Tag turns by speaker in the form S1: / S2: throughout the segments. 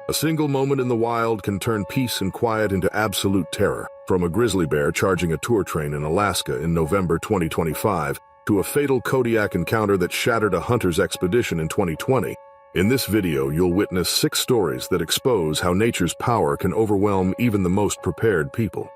S1: A single moment in the wild can turn peace and quiet into absolute terror. From a grizzly bear charging a tour train in Alaska in November 2025 to a fatal Kodiak encounter that shattered a hunter's expedition in 2020, in this video you'll witness 6 stories that expose how nature's power can overwhelm even the most prepared people.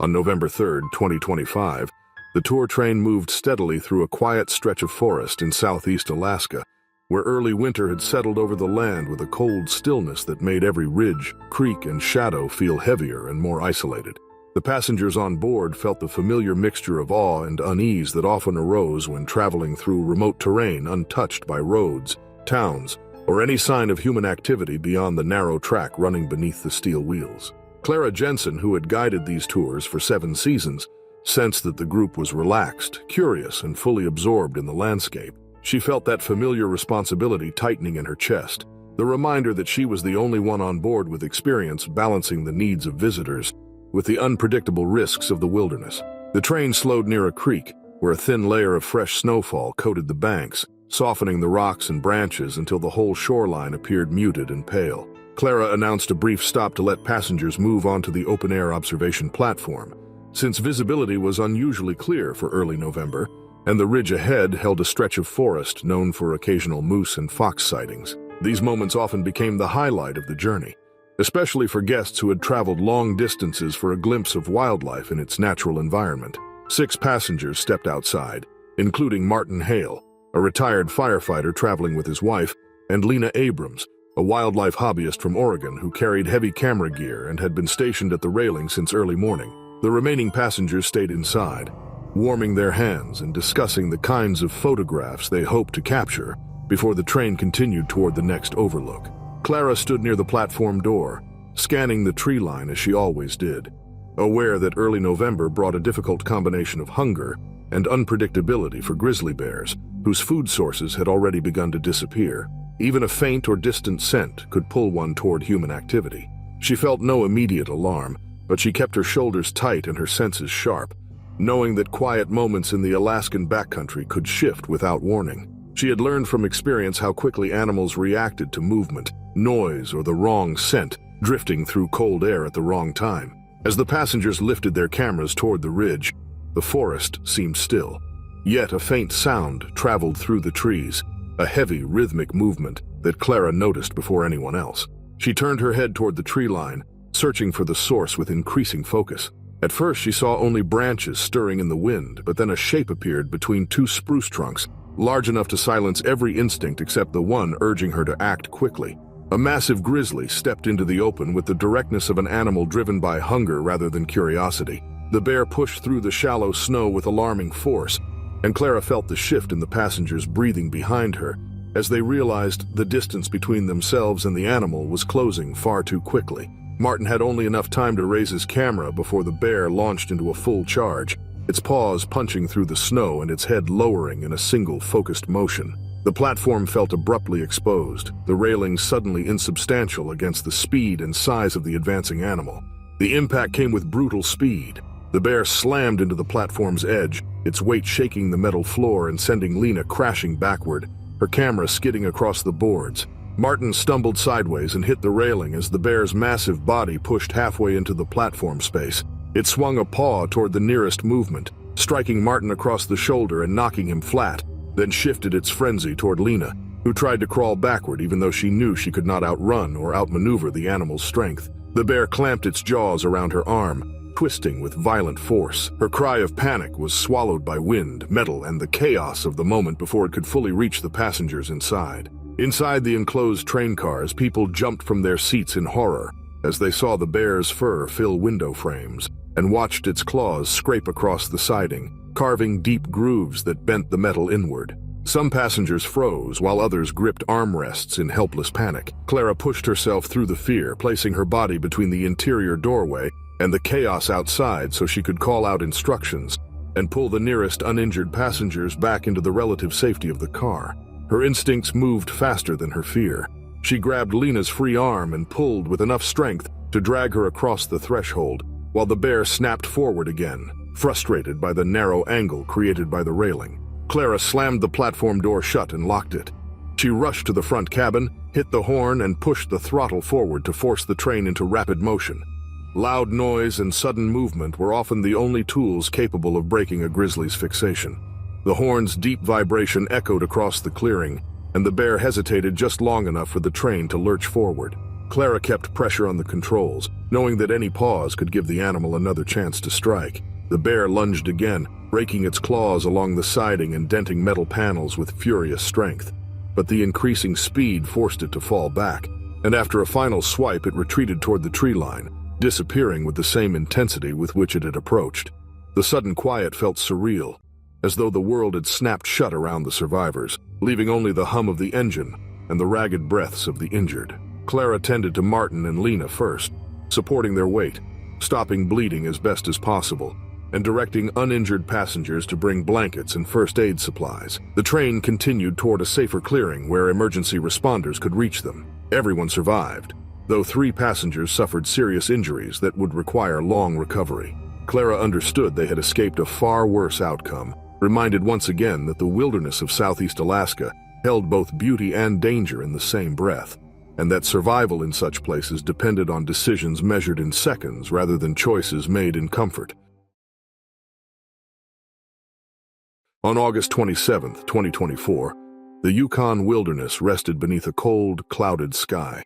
S1: On November 3, 2025, the tour train moved steadily through a quiet stretch of forest in southeast Alaska, where early winter had settled over the land with a cold stillness that made every ridge, creek, and shadow feel heavier and more isolated. The passengers on board felt the familiar mixture of awe and unease that often arose when traveling through remote terrain untouched by roads, towns, or any sign of human activity beyond the narrow track running beneath the steel wheels. Clara Jensen, who had guided these tours for 7 seasons, sensed that the group was relaxed, curious, and fully absorbed in the landscape. She felt that familiar responsibility tightening in her chest, the reminder that she was the only one on board with experience balancing the needs of visitors with the unpredictable risks of the wilderness. The train slowed near a creek, where a thin layer of fresh snowfall coated the banks, softening the rocks and branches until the whole shoreline appeared muted and pale. Clara announced a brief stop to let passengers move onto the open-air observation platform, since visibility was unusually clear for early November, and the ridge ahead held a stretch of forest known for occasional moose and fox sightings. These moments often became the highlight of the journey, especially for guests who had traveled long distances for a glimpse of wildlife in its natural environment. 6 passengers stepped outside, including Martin Hale, a retired firefighter traveling with his wife, and Lena Abrams, a wildlife hobbyist from Oregon who carried heavy camera gear and had been stationed at the railing since early morning. The remaining passengers stayed inside, warming their hands and discussing the kinds of photographs they hoped to capture before the train continued toward the next overlook. Clara stood near the platform door, scanning the tree line as she always did, aware that early November brought a difficult combination of hunger and unpredictability for grizzly bears, whose food sources had already begun to disappear. Even a faint or distant scent could pull one toward human activity. She felt no immediate alarm, but she kept her shoulders tight and her senses sharp, knowing that quiet moments in the Alaskan backcountry could shift without warning. She had learned from experience how quickly animals reacted to movement, noise, or the wrong scent, drifting through cold air at the wrong time. As the passengers lifted their cameras toward the ridge, the forest seemed still. Yet a faint sound traveled through the trees, a heavy, rhythmic movement that Clara noticed before anyone else. She turned her head toward the tree line, searching for the source with increasing focus. At first, she saw only branches stirring in the wind, but then a shape appeared between 2 spruce trunks, large enough to silence every instinct except the one urging her to act quickly. A massive grizzly stepped into the open with the directness of an animal driven by hunger rather than curiosity. The bear pushed through the shallow snow with alarming force, and Clara felt the shift in the passengers breathing behind her as they realized the distance between themselves and the animal was closing far too quickly. Martin had only enough time to raise his camera before the bear launched into a full charge, its paws punching through the snow and its head lowering in a single focused motion. The platform felt abruptly exposed, the railings suddenly insubstantial against the speed and size of the advancing animal. The impact came with brutal speed. The bear slammed into the platform's edge, its weight shaking the metal floor and sending Lena crashing backward, her camera skidding across the boards. Martin stumbled sideways and hit the railing as the bear's massive body pushed halfway into the platform space. It swung a paw toward the nearest movement, striking Martin across the shoulder and knocking him flat, then shifted its frenzy toward Lena, who tried to crawl backward even though she knew she could not outrun or outmaneuver the animal's strength. The bear clamped its jaws around her arm, twisting with violent force. Her cry of panic was swallowed by wind, metal, and the chaos of the moment before it could fully reach the passengers inside. Inside the enclosed train cars, people jumped from their seats in horror as they saw the bear's fur fill window frames and watched its claws scrape across the siding, carving deep grooves that bent the metal inward. Some passengers froze, while others gripped armrests in helpless panic. Clara pushed herself through the fear, placing her body between the interior doorway and the chaos outside so she could call out instructions and pull the nearest uninjured passengers back into the relative safety of the car. Her instincts moved faster than her fear. She grabbed Lena's free arm and pulled with enough strength to drag her across the threshold, while the bear snapped forward again, frustrated by the narrow angle created by the railing. Clara slammed the platform door shut and locked it. She rushed to the front cabin, hit the horn, and pushed the throttle forward to force the train into rapid motion. Loud noise and sudden movement were often the only tools capable of breaking a grizzly's fixation. The horn's deep vibration echoed across the clearing, and the bear hesitated just long enough for the train to lurch forward. Clara kept pressure on the controls, knowing that any pause could give the animal another chance to strike. The bear lunged again, raking its claws along the siding and denting metal panels with furious strength. But the increasing speed forced it to fall back, and after a final swipe it retreated toward the tree line, disappearing with the same intensity with which it had approached. The sudden quiet felt surreal, as though the world had snapped shut around the survivors, leaving only the hum of the engine and the ragged breaths of the injured. Clara tended to Martin and Lena first, supporting their weight, stopping bleeding as best as possible, and directing uninjured passengers to bring blankets and first aid supplies. The train continued toward a safer clearing where emergency responders could reach them. Everyone survived, though 3 passengers suffered serious injuries that would require long recovery. Clara understood they had escaped a far worse outcome, reminded once again that the wilderness of Southeast Alaska held both beauty and danger in the same breath, and that survival in such places depended on decisions measured in seconds rather than choices made in comfort. On August 27, 2024, the Yukon wilderness rested beneath a cold, clouded sky,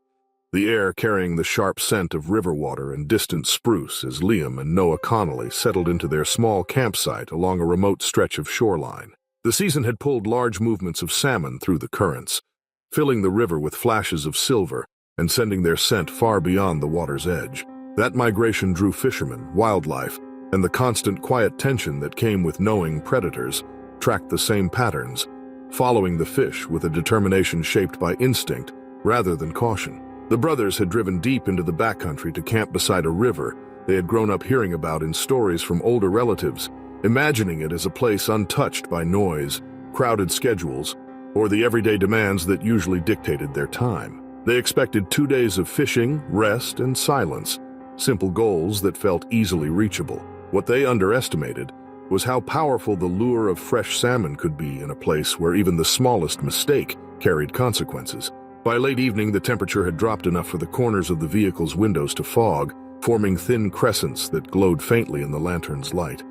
S1: the air carrying the sharp scent of river water and distant spruce as Liam and Noah Connolly settled into their small campsite along a remote stretch of shoreline. The season had pulled large movements of salmon through the currents, filling the river with flashes of silver and sending their scent far beyond the water's edge. That migration drew fishermen, wildlife, and the constant quiet tension that came with knowing predators tracked the same patterns, following the fish with a determination shaped by instinct rather than caution. The brothers had driven deep into the backcountry to camp beside a river they had grown up hearing about in stories from older relatives, imagining it as a place untouched by noise, crowded schedules, or the everyday demands that usually dictated their time. They expected 2 days of fishing, rest, and silence, simple goals that felt easily reachable. What they underestimated was how powerful the lure of fresh salmon could be in a place where even the smallest mistake carried consequences. By late evening, the temperature had dropped enough for the corners of the vehicle's windows to fog, forming thin crescents that glowed faintly in the lantern's light.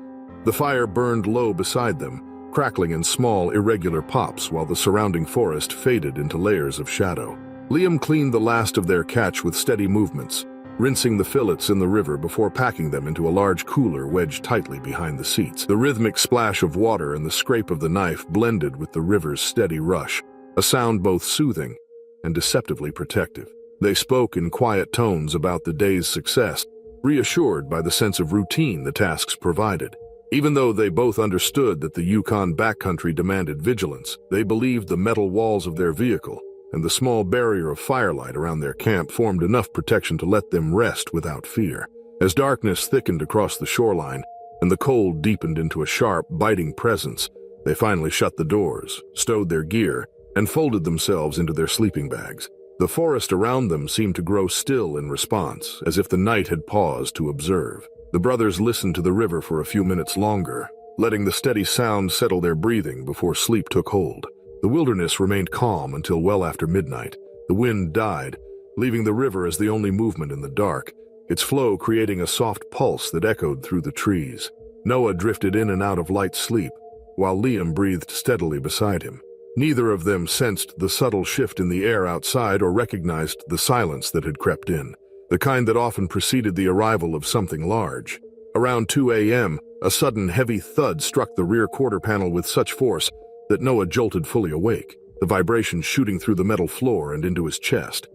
S1: The fire burned low beside them, crackling in small, irregular pops while the surrounding forest faded into layers of shadow. Liam cleaned the last of their catch with steady movements, rinsing the fillets in the river before packing them into a large cooler wedged tightly behind the seats. The rhythmic splash of water and the scrape of the knife blended with the river's steady rush, a sound both soothing and deceptively protective. They spoke in quiet tones about the day's success, reassured by the sense of routine the tasks provided. Even though they both understood that the Yukon backcountry demanded vigilance, they believed the metal walls of their vehicle and the small barrier of firelight around their camp formed enough protection to let them rest without fear. As darkness thickened across the shoreline and the cold deepened into a sharp, biting presence, they finally shut the doors, stowed their gear, and folded themselves into their sleeping bags. The forest around them seemed to grow still in response, as if the night had paused to observe. The brothers listened to the river for a few minutes longer, letting the steady sound settle their breathing before sleep took hold. The wilderness remained calm until well after midnight. The wind died, leaving the river as the only movement in the dark, its flow creating a soft pulse that echoed through the trees. Noah drifted in and out of light sleep, while Liam breathed steadily beside him. Neither of them sensed the subtle shift in the air outside or recognized the silence that had crept in, the kind that often preceded the arrival of something large. Around 2 a.m., a sudden heavy thud struck the rear quarter panel with such force that Noah jolted fully awake, the vibration shooting through the metal floor and into his chest.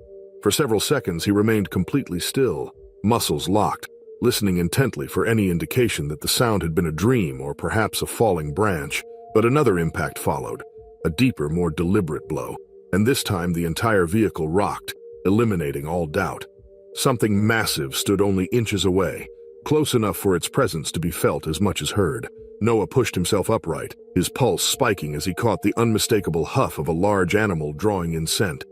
S1: For several seconds he remained completely still, muscles locked, listening intently for any indication that the sound had been a dream or perhaps a falling branch. But another impact followed, a deeper, more deliberate blow, and this time the entire vehicle rocked, eliminating all doubt. Something massive stood only inches away, close enough for its presence to be felt as much as heard. Noah pushed himself upright, his pulse spiking as he caught the unmistakable huff of a large animal drawing in scent.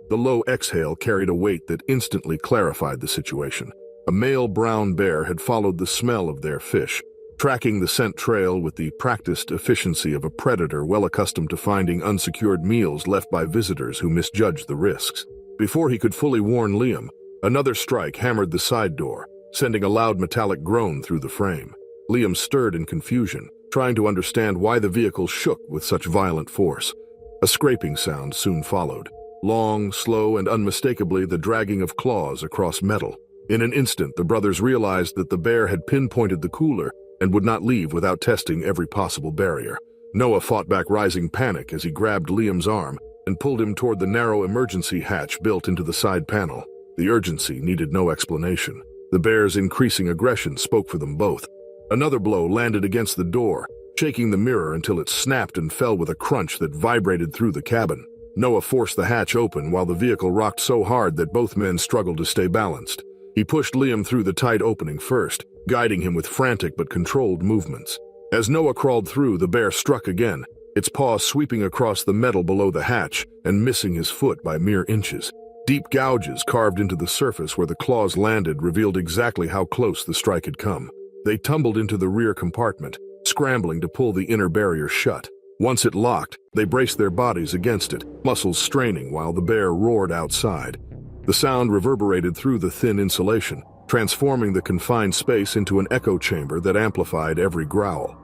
S1: The low exhale carried a weight that instantly clarified the situation. A male brown bear had followed the smell of their fish, tracking the scent trail with the practiced efficiency of a predator well accustomed to finding unsecured meals left by visitors who misjudged the risks. Before he could fully warn Liam, another strike hammered the side door, sending a loud metallic groan through the frame. Liam stirred in confusion, trying to understand why the vehicle shook with such violent force. A scraping sound soon followed. Long, slow, and unmistakably the dragging of claws across metal. In an instant, the brothers realized that the bear had pinpointed the cooler and would not leave without testing every possible barrier. Noah fought back rising panic as he grabbed Liam's arm and pulled him toward the narrow emergency hatch built into the side panel. The urgency needed no explanation. The bear's increasing aggression spoke for them both. Another blow landed against the door, shaking the mirror until it snapped and fell with a crunch that vibrated through the cabin. Noah forced the hatch open while the vehicle rocked so hard that both men struggled to stay balanced. He pushed Liam through the tight opening first, guiding him with frantic but controlled movements. As Noah crawled through, the bear struck again, its paw sweeping across the metal below the hatch and missing his foot by mere inches. Deep gouges carved into the surface where the claws landed revealed exactly how close the strike had come. They tumbled into the rear compartment, scrambling to pull the inner barrier shut. Once it locked, they braced their bodies against it, muscles straining while the bear roared outside. The sound reverberated through the thin insulation, transforming the confined space into an echo chamber that amplified every growl.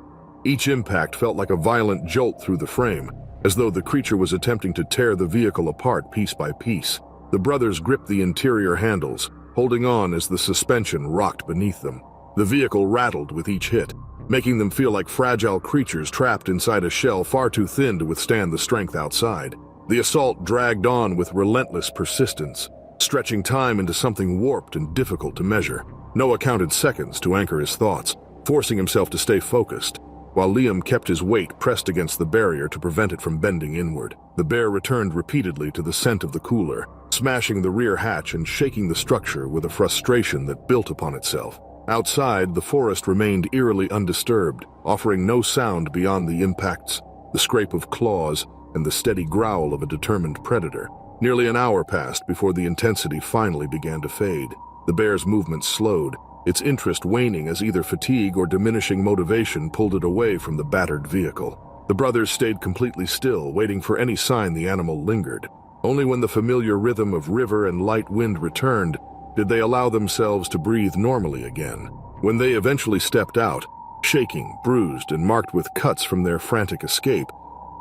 S1: Each impact felt like a violent jolt through the frame, as though the creature was attempting to tear the vehicle apart piece by piece. The brothers gripped the interior handles, holding on as the suspension rocked beneath them. The vehicle rattled with each hit, making them feel like fragile creatures trapped inside a shell far too thin to withstand the strength outside. The assault dragged on with relentless persistence, stretching time into something warped and difficult to measure. Noah counted seconds to anchor his thoughts, forcing himself to stay focused, while Liam kept his weight pressed against the barrier to prevent it from bending inward. The bear returned repeatedly to the scent of the cooler, smashing the rear hatch and shaking the structure with a frustration that built upon itself. Outside, the forest remained eerily undisturbed, offering no sound beyond the impacts, the scrape of claws, and the steady growl of a determined predator. Nearly an hour passed before the intensity finally began to fade. The bear's movements slowed, its interest waning as either fatigue or diminishing motivation pulled it away from the battered vehicle. The brothers stayed completely still, waiting for any sign the animal lingered. Only when the familiar rhythm of river and light wind returned did they allow themselves to breathe normally again. When they eventually stepped out, shaking, bruised, and marked with cuts from their frantic escape,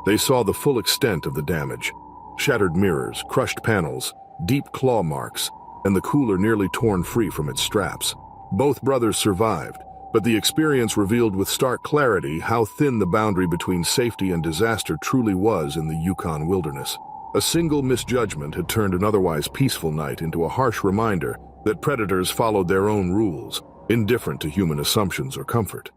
S1: they saw the full extent of the damage. Shattered mirrors, crushed panels, deep claw marks, and the cooler nearly torn free from its straps. Both brothers survived, but the experience revealed with stark clarity how thin the boundary between safety and disaster truly was in the Yukon wilderness. A single misjudgment had turned an otherwise peaceful night into a harsh reminder that predators followed their own rules, indifferent to human assumptions or comfort.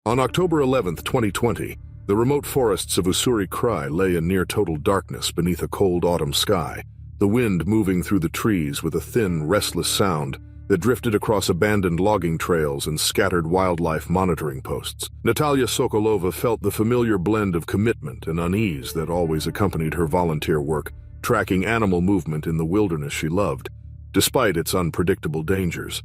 S1: On October 11, 2020, the remote forests of Ussuri Krai lay in near total darkness beneath a cold autumn sky, the wind moving through the trees with a thin, restless sound that drifted across abandoned logging trails and scattered wildlife monitoring posts. Natalia Sokolova felt the familiar blend of commitment and unease that always accompanied her volunteer work, tracking animal movement in the wilderness she loved, despite its unpredictable dangers.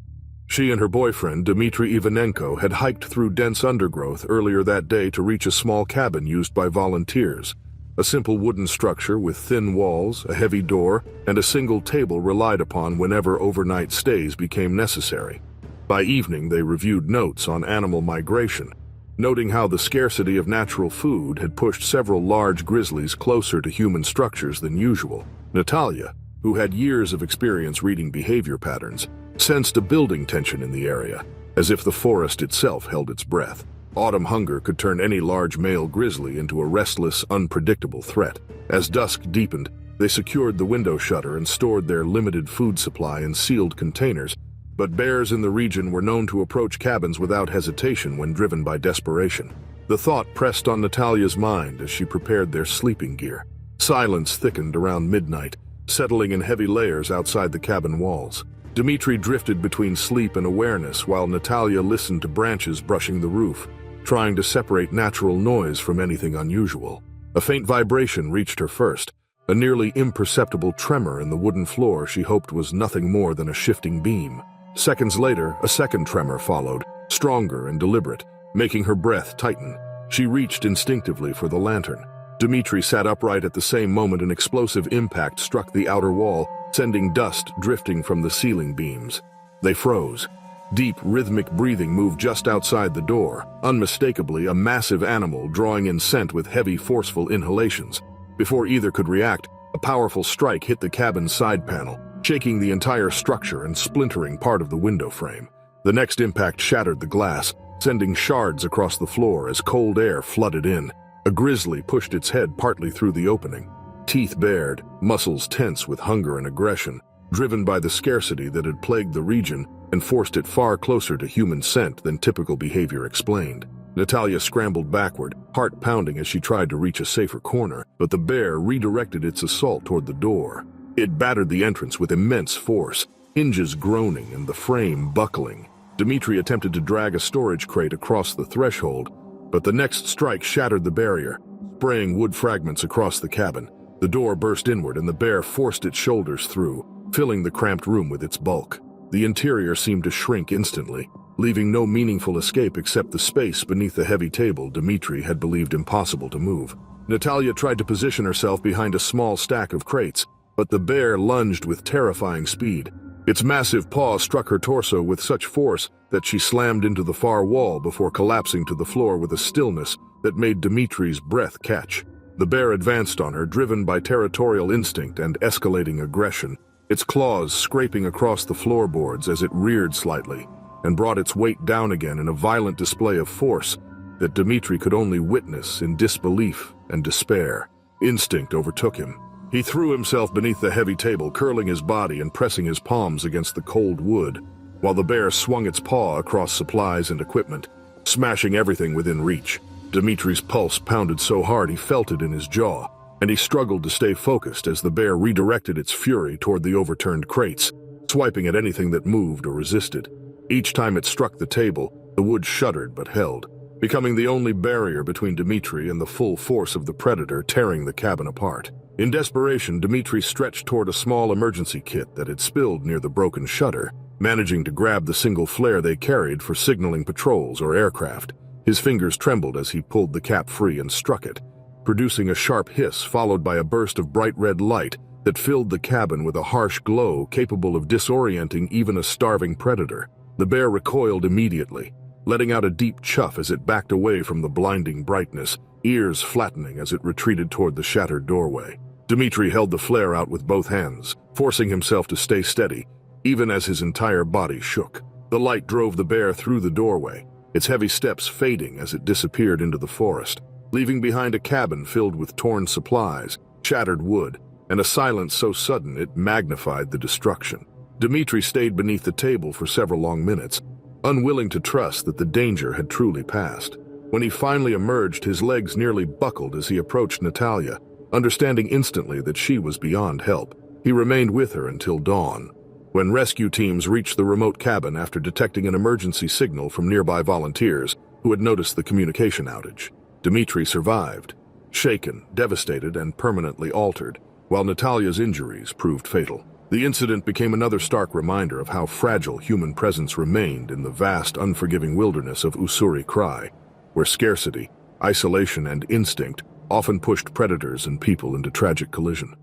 S1: She and her boyfriend, Dmitry Ivanenko, had hiked through dense undergrowth earlier that day to reach a small cabin used by volunteers. A simple wooden structure with thin walls, a heavy door, and a single table relied upon whenever overnight stays became necessary. By evening, they reviewed notes on animal migration, noting how the scarcity of natural food had pushed several large grizzlies closer to human structures than usual. Natalia, who had years of experience reading behavior patterns, sensed a building tension in the area, as if the forest itself held its breath. Autumn hunger could turn any large male grizzly into a restless, unpredictable threat. As dusk deepened, they secured the window shutter and stored their limited food supply in sealed containers, but bears in the region were known to approach cabins without hesitation when driven by desperation. The thought pressed on Natalia's mind as she prepared their sleeping gear. Silence thickened around midnight, settling in heavy layers outside the cabin walls. Dmitry drifted between sleep and awareness while Natalia listened to branches brushing the roof, trying to separate natural noise from anything unusual. A faint vibration reached her first, a nearly imperceptible tremor in the wooden floor she hoped was nothing more than a shifting beam. Seconds later, a second tremor followed, stronger and deliberate, making her breath tighten. She reached instinctively for the lantern. Dmitri sat upright at the same moment an explosive impact struck the outer wall, sending dust drifting from the ceiling beams. They froze. Deep, rhythmic breathing moved just outside the door, unmistakably a massive animal drawing in scent with heavy, forceful inhalations. Before either could react, a powerful strike hit the cabin's side panel, shaking the entire structure and splintering part of the window frame. The next impact shattered the glass, sending shards across the floor as cold air flooded in. A grizzly pushed its head partly through the opening. Teeth bared, muscles tense with hunger and aggression, driven by the scarcity that had plagued the region and forced it far closer to human scent than typical behavior explained. Natalia scrambled backward, heart pounding as she tried to reach a safer corner, but the bear redirected its assault toward the door. It battered the entrance with immense force, hinges groaning and the frame buckling. Dmitri attempted to drag a storage crate across the threshold, but the next strike shattered the barrier, spraying wood fragments across the cabin. The door burst inward and the bear forced its shoulders through, filling the cramped room with its bulk. The interior seemed to shrink instantly, leaving no meaningful escape except the space beneath the heavy table Dmitri had believed impossible to move. Natalia tried to position herself behind a small stack of crates, but the bear lunged with terrifying speed. Its massive paw struck her torso with such force that she slammed into the far wall before collapsing to the floor with a stillness that made Dmitri's breath catch. The bear advanced on her, driven by territorial instinct and escalating aggression, its claws scraping across the floorboards as it reared slightly, and brought its weight down again in a violent display of force that Dmitri could only witness in disbelief and despair. Instinct overtook him. He threw himself beneath the heavy table, curling his body and pressing his palms against the cold wood, while the bear swung its paw across supplies and equipment, smashing everything within reach. Dmitri's pulse pounded so hard he felt it in his jaw, and he struggled to stay focused as the bear redirected its fury toward the overturned crates, swiping at anything that moved or resisted. Each time it struck the table, the wood shuddered but held, becoming the only barrier between Dmitri and the full force of the predator tearing the cabin apart. In desperation, Dmitri stretched toward a small emergency kit that had spilled near the broken shutter, managing to grab the single flare they carried for signaling patrols or aircraft. His fingers trembled as he pulled the cap free and struck it, producing a sharp hiss followed by a burst of bright red light that filled the cabin with a harsh glow capable of disorienting even a starving predator. The bear recoiled immediately, letting out a deep chuff as it backed away from the blinding brightness, ears flattening as it retreated toward the shattered doorway. Dmitri held the flare out with both hands, forcing himself to stay steady, even as his entire body shook. The light drove the bear through the doorway, its heavy steps fading as it disappeared into the forest, leaving behind a cabin filled with torn supplies, shattered wood, and a silence so sudden it magnified the destruction. Dmitri stayed beneath the table for several long minutes, unwilling to trust that the danger had truly passed. When he finally emerged, his legs nearly buckled as he approached Natalia, understanding instantly that she was beyond help. He remained with her until dawn, when rescue teams reached the remote cabin after detecting an emergency signal from nearby volunteers who had noticed the communication outage. Dmitri survived, shaken, devastated, and permanently altered, while Natalia's injuries proved fatal. The incident became another stark reminder of how fragile human presence remained in the vast, unforgiving wilderness of Ussuri-Krai, where scarcity, isolation, and instinct often pushed predators and people into tragic collision.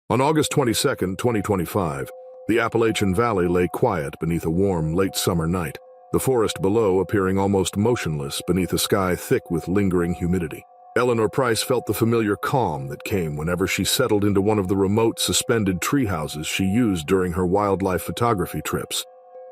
S1: On August 22, 2025, the Appalachian Valley lay quiet beneath a warm, late summer night, the forest below appearing almost motionless beneath a sky thick with lingering humidity. Eleanor Price felt the familiar calm that came whenever she settled into one of the remote, suspended tree houses she used during her wildlife photography trips,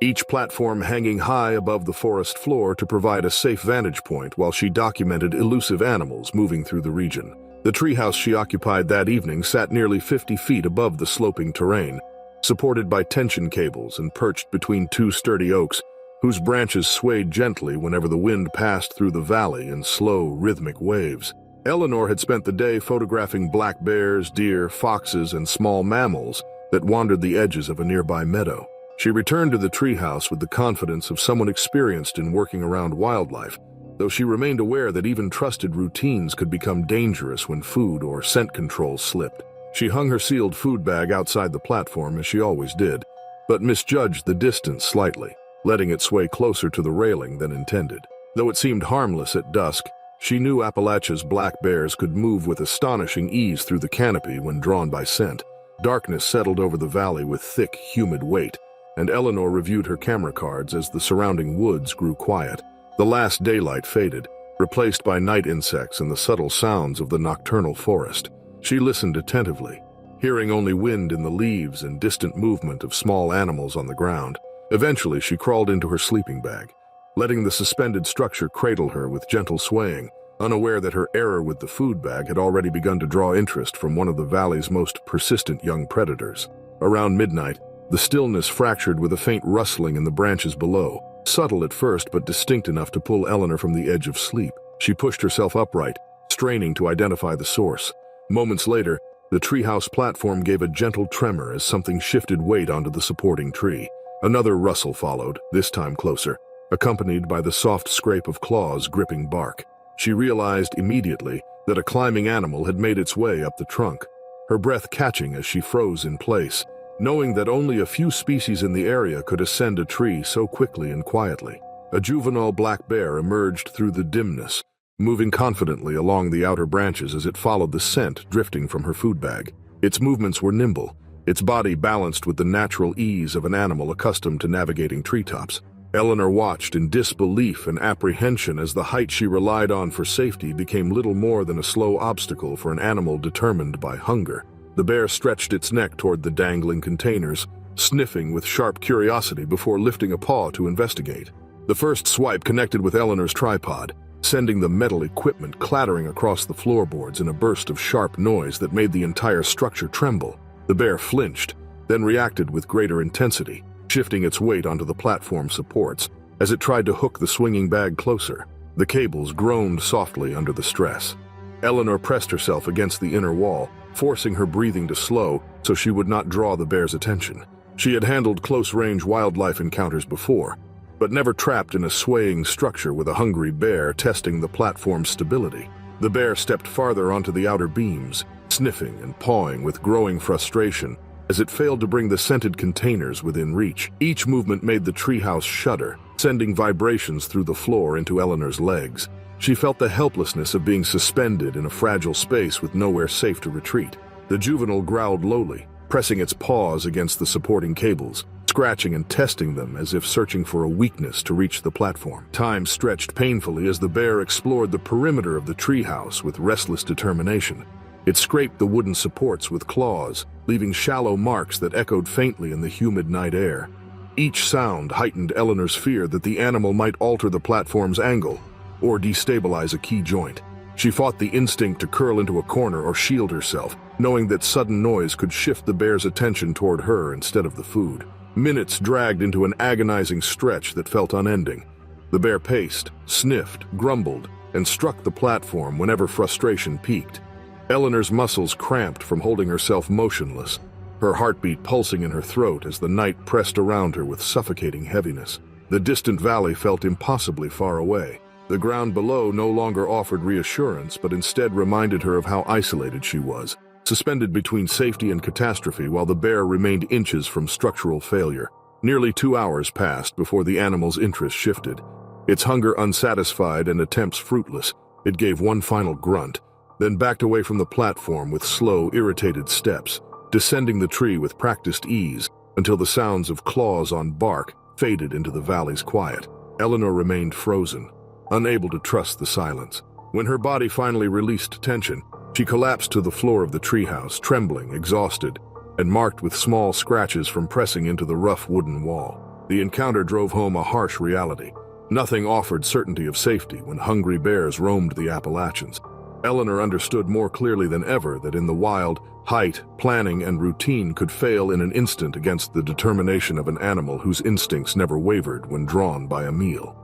S1: each platform hanging high above the forest floor to provide a safe vantage point while she documented elusive animals moving through the region. The treehouse she occupied that evening sat nearly 50 feet above the sloping terrain, supported by tension cables and perched between two sturdy oaks, whose branches swayed gently whenever the wind passed through the valley in slow, rhythmic waves. Eleanor had spent the day photographing black bears, deer, foxes, and small mammals that wandered the edges of a nearby meadow. She returned to the treehouse with the confidence of someone experienced in working around wildlife, though she remained aware that even trusted routines could become dangerous when food or scent control slipped. She hung her sealed food bag outside the platform as she always did, but misjudged the distance slightly, letting it sway closer to the railing than intended. Though it seemed harmless at dusk, she knew Appalachia's black bears could move with astonishing ease through the canopy when drawn by scent. Darkness settled over the valley with thick, humid weight, and Eleanor reviewed her camera cards as the surrounding woods grew quiet. The last daylight faded, replaced by night insects and the subtle sounds of the nocturnal forest. She listened attentively, hearing only wind in the leaves and distant movement of small animals on the ground. Eventually, she crawled into her sleeping bag, letting the suspended structure cradle her with gentle swaying, unaware that her error with the food bag had already begun to draw interest from one of the valley's most persistent young predators. Around midnight, the stillness fractured with a faint rustling in the branches below, subtle at first but distinct enough to pull Eleanor from the edge of sleep. She pushed herself upright, straining to identify the source. Moments later, the treehouse platform gave a gentle tremor as something shifted weight onto the supporting tree. Another rustle followed, this time closer, accompanied by the soft scrape of claws gripping bark. She realized immediately that a climbing animal had made its way up the trunk, her breath catching as she froze in place, knowing that only a few species in the area could ascend a tree so quickly and quietly. A juvenile black bear emerged through the dimness, moving confidently along the outer branches as it followed the scent drifting from her food bag. Its movements were nimble, its body balanced with the natural ease of an animal accustomed to navigating treetops. Eleanor watched in disbelief and apprehension as the height she relied on for safety became little more than a slow obstacle for an animal determined by hunger. The bear stretched its neck toward the dangling containers, sniffing with sharp curiosity before lifting a paw to investigate. The first swipe connected with Eleanor's tripod, sending the metal equipment clattering across the floorboards in a burst of sharp noise that made the entire structure tremble. The bear flinched, then reacted with greater intensity, shifting its weight onto the platform supports as it tried to hook the swinging bag closer. The cables groaned softly under the stress. Eleanor pressed herself against the inner wall, forcing her breathing to slow so she would not draw the bear's attention. She had handled close-range wildlife encounters before, but never trapped in a swaying structure with a hungry bear testing the platform's stability. The bear stepped farther onto the outer beams, sniffing and pawing with growing frustration as it failed to bring the scented containers within reach. Each movement made the treehouse shudder, sending vibrations through the floor into Eleanor's legs. She felt the helplessness of being suspended in a fragile space with nowhere safe to retreat. The juvenile growled lowly, pressing its paws against the supporting cables, scratching and testing them as if searching for a weakness to reach the platform. Time stretched painfully as the bear explored the perimeter of the treehouse with restless determination. It scraped the wooden supports with claws, leaving shallow marks that echoed faintly in the humid night air. Each sound heightened Eleanor's fear that the animal might alter the platform's angle or destabilize a key joint. She fought the instinct to curl into a corner or shield herself, knowing that sudden noise could shift the bear's attention toward her instead of the food. Minutes dragged into an agonizing stretch that felt unending. The bear paced, sniffed, grumbled, and struck the platform whenever frustration peaked. Eleanor's muscles cramped from holding herself motionless, her heartbeat pulsing in her throat as the night pressed around her with suffocating heaviness. The distant valley felt impossibly far away. The ground below no longer offered reassurance, but instead reminded her of how isolated she was, suspended between safety and catastrophe while the bear remained inches from structural failure. Nearly 2 hours passed before the animal's interest shifted. Its hunger unsatisfied and attempts fruitless, it gave one final grunt, then backed away from the platform with slow, irritated steps, descending the tree with practiced ease until the sounds of claws on bark faded into the valley's quiet. Eleanor remained frozen, unable to trust the silence. When her body finally released tension, she collapsed to the floor of the treehouse, trembling, exhausted, and marked with small scratches from pressing into the rough wooden wall. The encounter drove home a harsh reality. Nothing offered certainty of safety when hungry bears roamed the Appalachians. Eleanor understood more clearly than ever that in the wild, height, planning, and routine could fail in an instant against the determination of an animal whose instincts never wavered when drawn by a meal.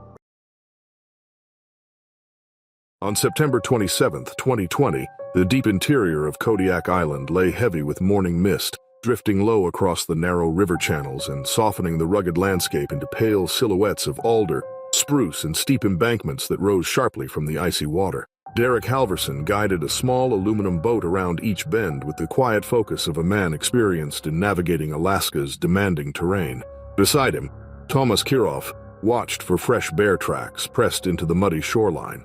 S1: On September 27, 2020, the deep interior of Kodiak Island lay heavy with morning mist, drifting low across the narrow river channels and softening the rugged landscape into pale silhouettes of alder, spruce, and steep embankments that rose sharply from the icy water. Derek Halverson guided a small aluminum boat around each bend with the quiet focus of a man experienced in navigating Alaska's demanding terrain. Beside him, Thomas Kiroff watched for fresh bear tracks pressed into the muddy shoreline.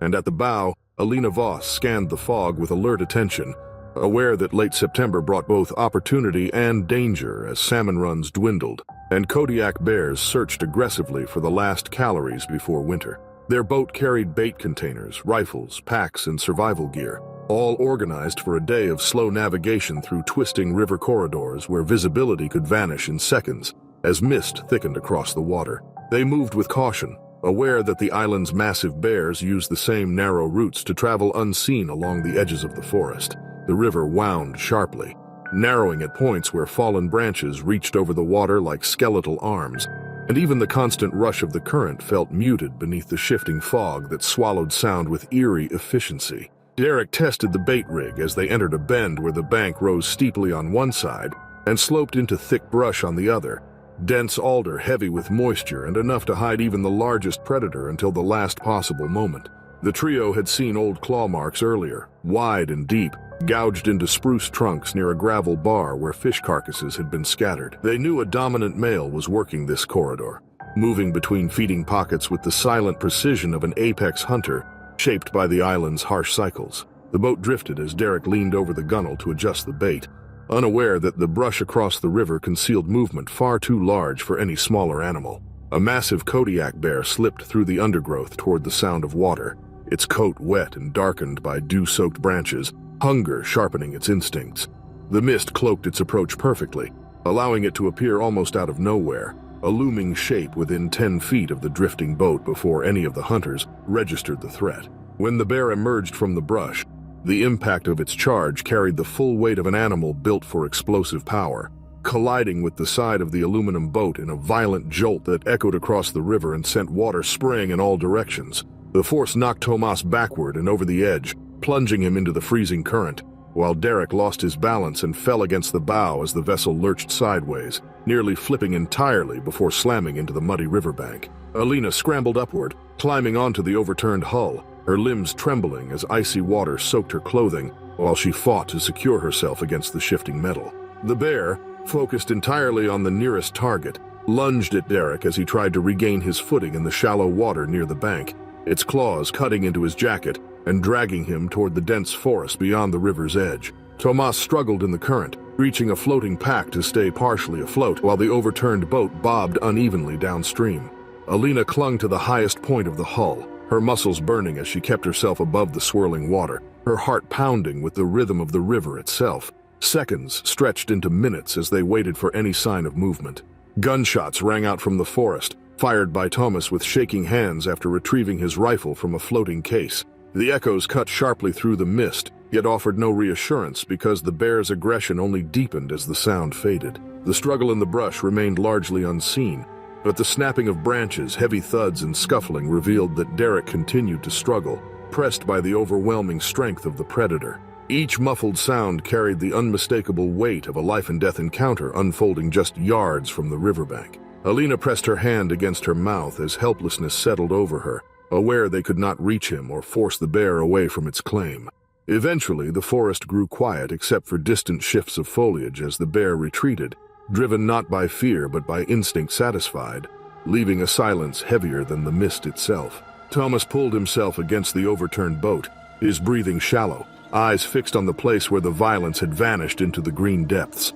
S1: And at the bow, Alina Voss scanned the fog with alert attention, aware that late September brought both opportunity and danger as salmon runs dwindled, and Kodiak bears searched aggressively for the last calories before winter. Their boat carried bait containers, rifles, packs, and survival gear, all organized for a day of slow navigation through twisting river corridors where visibility could vanish in seconds as mist thickened across the water. They moved with caution, aware that the island's massive bears used the same narrow routes to travel unseen along the edges of the forest. The river wound sharply, narrowing at points where fallen branches reached over the water like skeletal arms, and even the constant rush of the current felt muted beneath the shifting fog that swallowed sound with eerie efficiency. Derek tested the bait rig as they entered a bend where the bank rose steeply on one side and sloped into thick brush on the other, dense alder heavy with moisture and enough to hide even the largest predator until the last possible moment. The trio had seen old claw marks earlier, wide and deep, gouged into spruce trunks near a gravel bar where fish carcasses had been scattered. They knew a dominant male was working this corridor, moving between feeding pockets with the silent precision of an apex hunter, shaped by the island's harsh cycles. The boat drifted as Derek leaned over the gunwale to adjust the bait, unaware that the brush across the river concealed movement far too large for any smaller animal. A massive Kodiak bear slipped through the undergrowth toward the sound of water, its coat wet and darkened by dew-soaked branches, hunger sharpening its instincts. The mist cloaked its approach perfectly, allowing it to appear almost out of nowhere, a looming shape within 10 feet of the drifting boat before any of the hunters registered the threat. When the bear emerged from the brush, the impact of its charge carried the full weight of an animal built for explosive power, colliding with the side of the aluminum boat in a violent jolt that echoed across the river and sent water spraying in all directions. The force knocked Tomas backward and over the edge, plunging him into the freezing current, while Derek lost his balance and fell against the bow as the vessel lurched sideways, nearly flipping entirely before slamming into the muddy riverbank. Alina scrambled upward, climbing onto the overturned hull, her limbs trembling as icy water soaked her clothing while she fought to secure herself against the shifting metal. The bear, focused entirely on the nearest target, lunged at Derek as he tried to regain his footing in the shallow water near the bank, its claws cutting into his jacket and dragging him toward the dense forest beyond the river's edge. Tomas struggled in the current, reaching a floating pack to stay partially afloat while the overturned boat bobbed unevenly downstream. Alina clung to the highest point of the hull, her muscles burning as she kept herself above the swirling water, her heart pounding with the rhythm of the river itself. Seconds stretched into minutes as they waited for any sign of movement. Gunshots rang out from the forest, fired by Thomas with shaking hands after retrieving his rifle from a floating case. The echoes cut sharply through the mist, yet offered no reassurance because the bear's aggression only deepened as the sound faded. The struggle in the brush remained largely unseen, but the snapping of branches, heavy thuds, and scuffling revealed that Derek continued to struggle, pressed by the overwhelming strength of the predator. Each muffled sound carried the unmistakable weight of a life-and-death encounter unfolding just yards from the riverbank. Alina pressed her hand against her mouth as helplessness settled over her, aware they could not reach him or force the bear away from its claim. Eventually, the forest grew quiet except for distant shifts of foliage as the bear retreated, driven not by fear but by instinct satisfied, leaving a silence heavier than the mist itself. Thomas pulled himself against the overturned boat, his breathing shallow, eyes fixed on the place where the violence had vanished into the green depths.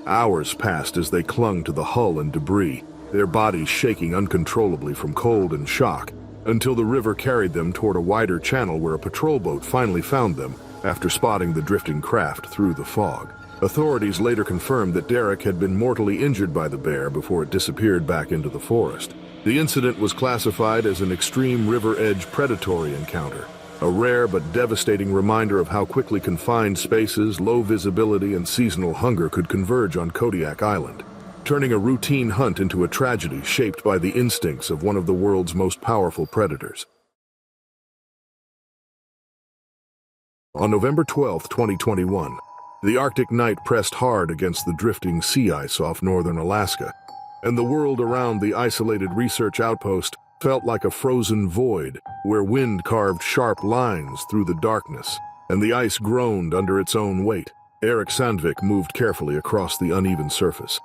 S1: Hours passed as they clung to the hull and debris, their bodies shaking uncontrollably from cold and shock, until the river carried them toward a wider channel where a patrol boat finally found them after spotting the drifting craft through the fog. Authorities later confirmed that Derek had been mortally injured by the bear before it disappeared back into the forest. The incident was classified as an extreme river-edge predatory encounter, a rare but devastating reminder of how quickly confined spaces, low visibility, and seasonal hunger could converge on Kodiak Island, turning a routine hunt into a tragedy shaped by the instincts of one of the world's most powerful predators. On November 12, 2021, the Arctic night pressed hard against the drifting sea ice off northern Alaska, and the world around the isolated research outpost felt like a frozen void where wind carved sharp lines through the darkness, and the ice groaned under its own weight. Eric Sandvik moved carefully across the uneven surface,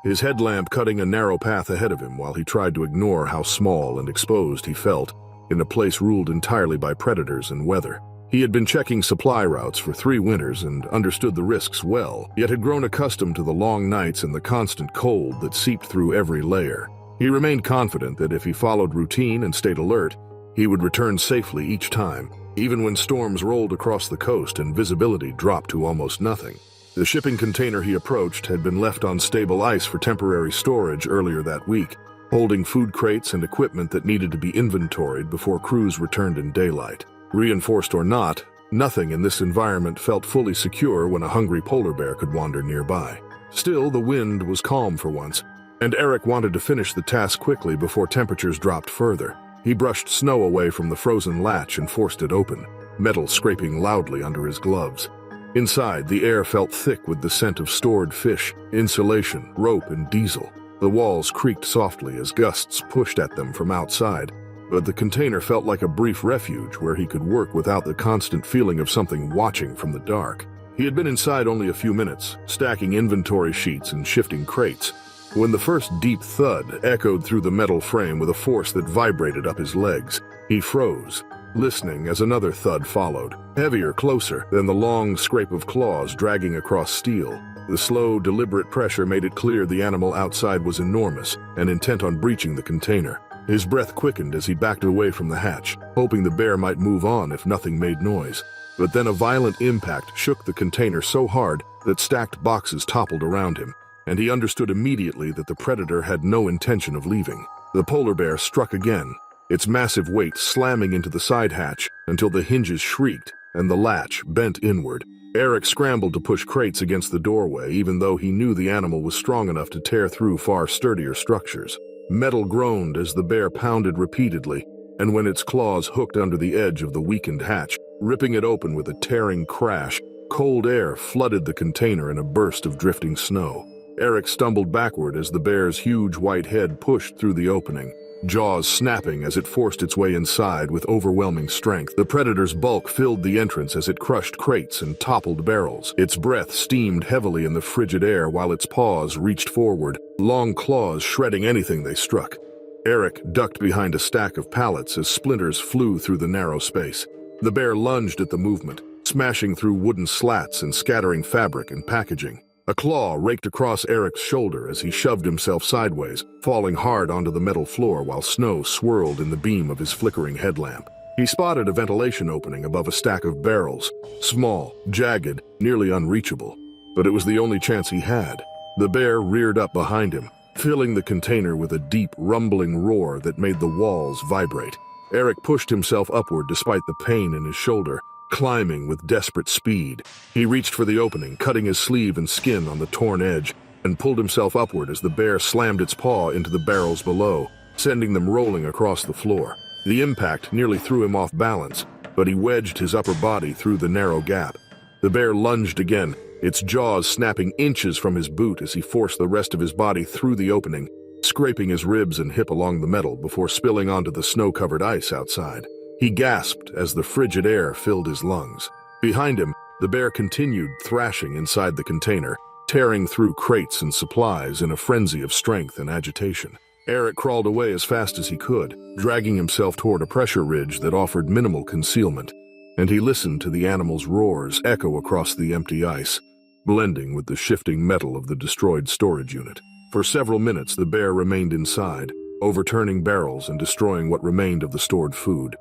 S1: his headlamp cutting a narrow path ahead of him while he tried to ignore how small and exposed he felt in a place ruled entirely by predators and weather. He had been checking supply routes for 3 winters and understood the risks well, yet had grown accustomed to the long nights and the constant cold that seeped through every layer. He remained confident that if he followed routine and stayed alert, he would return safely each time, even when storms rolled across the coast and visibility dropped to almost nothing. The shipping container he approached had been left on stable ice for temporary storage earlier that week, holding food crates and equipment that needed to be inventoried before crews returned in daylight. Reinforced or not, nothing in this environment felt fully secure when a hungry polar bear could wander nearby. Still, the wind was calm for once, and Eric wanted to finish the task quickly before temperatures dropped further. He brushed snow away from the frozen latch and forced it open, metal scraping loudly under his gloves. Inside, the air felt thick with the scent of stored fish, insulation, rope, and diesel. The walls creaked softly as gusts pushed at them from outside, but the container felt like a brief refuge where he could work without the constant feeling of something watching from the dark. He had been inside only a few minutes, stacking inventory sheets and shifting crates, when the first deep thud echoed through the metal frame with a force that vibrated up his legs. He froze, listening as another thud followed, heavier, closer than the long scrape of claws dragging across steel. The slow, deliberate pressure made it clear the animal outside was enormous and intent on breaching the container. His breath quickened as he backed away from the hatch, hoping the bear might move on if nothing made noise. But then a violent impact shook the container so hard that stacked boxes toppled around him, and he understood immediately that the predator had no intention of leaving. The polar bear struck again, its massive weight slamming into the side hatch until the hinges shrieked and the latch bent inward. Eric scrambled to push crates against the doorway, even though he knew the animal was strong enough to tear through far sturdier structures. Metal groaned as the bear pounded repeatedly, and when its claws hooked under the edge of the weakened hatch, ripping it open with a tearing crash, cold air flooded the container in a burst of drifting snow. Eric stumbled backward as the bear's huge white head pushed through the opening, jaws snapping as it forced its way inside with overwhelming strength. The predator's bulk filled the entrance as it crushed crates and toppled barrels. Its breath steamed heavily in the frigid air while its paws reached forward, long claws shredding anything they struck. Eric ducked behind a stack of pallets as splinters flew through the narrow space. The bear lunged at the movement, smashing through wooden slats and scattering fabric and packaging. A claw raked across Eric's shoulder as he shoved himself sideways, falling hard onto the metal floor while snow swirled in the beam of his flickering headlamp. He spotted a ventilation opening above a stack of barrels, small, jagged, nearly unreachable. But it was the only chance he had. The bear reared up behind him, filling the container with a deep, rumbling roar that made the walls vibrate. Eric pushed himself upward despite the pain in his shoulder, climbing with desperate speed. He reached for the opening, cutting his sleeve and skin on the torn edge, and pulled himself upward as the bear slammed its paw into the barrels below, sending them rolling across the floor. The impact nearly threw him off balance, but he wedged his upper body through the narrow gap. The bear lunged again, its jaws snapping inches from his boot as he forced the rest of his body through the opening, scraping his ribs and hip along the metal before spilling onto the snow-covered ice outside. He gasped as the frigid air filled his lungs. Behind him, the bear continued thrashing inside the container, tearing through crates and supplies in a frenzy of strength and agitation. Eric crawled away as fast as he could, dragging himself toward a pressure ridge that offered minimal concealment, and he listened to the animal's roars echo across the empty ice, blending with the shifting metal of the destroyed storage unit. For several minutes, the bear remained inside, overturning barrels and destroying what remained of the stored food.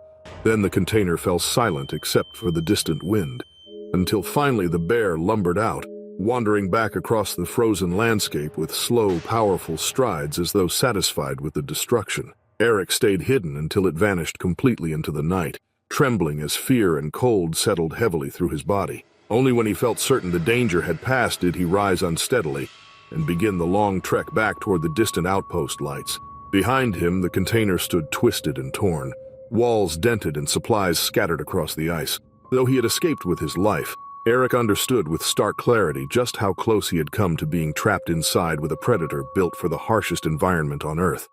S1: Then the container fell silent except for the distant wind, until finally the bear lumbered out, wandering back across the frozen landscape with slow, powerful strides as though satisfied with the destruction. Eric stayed hidden until it vanished completely into the night, trembling as fear and cold settled heavily through his body. Only when he felt certain the danger had passed did he rise unsteadily and begin the long trek back toward the distant outpost lights. Behind him, the container stood twisted and torn, walls dented and supplies scattered across the ice. Though he had escaped with his life, Eric understood with stark clarity just how close he had come to being trapped inside with a predator built for the harshest environment on Earth.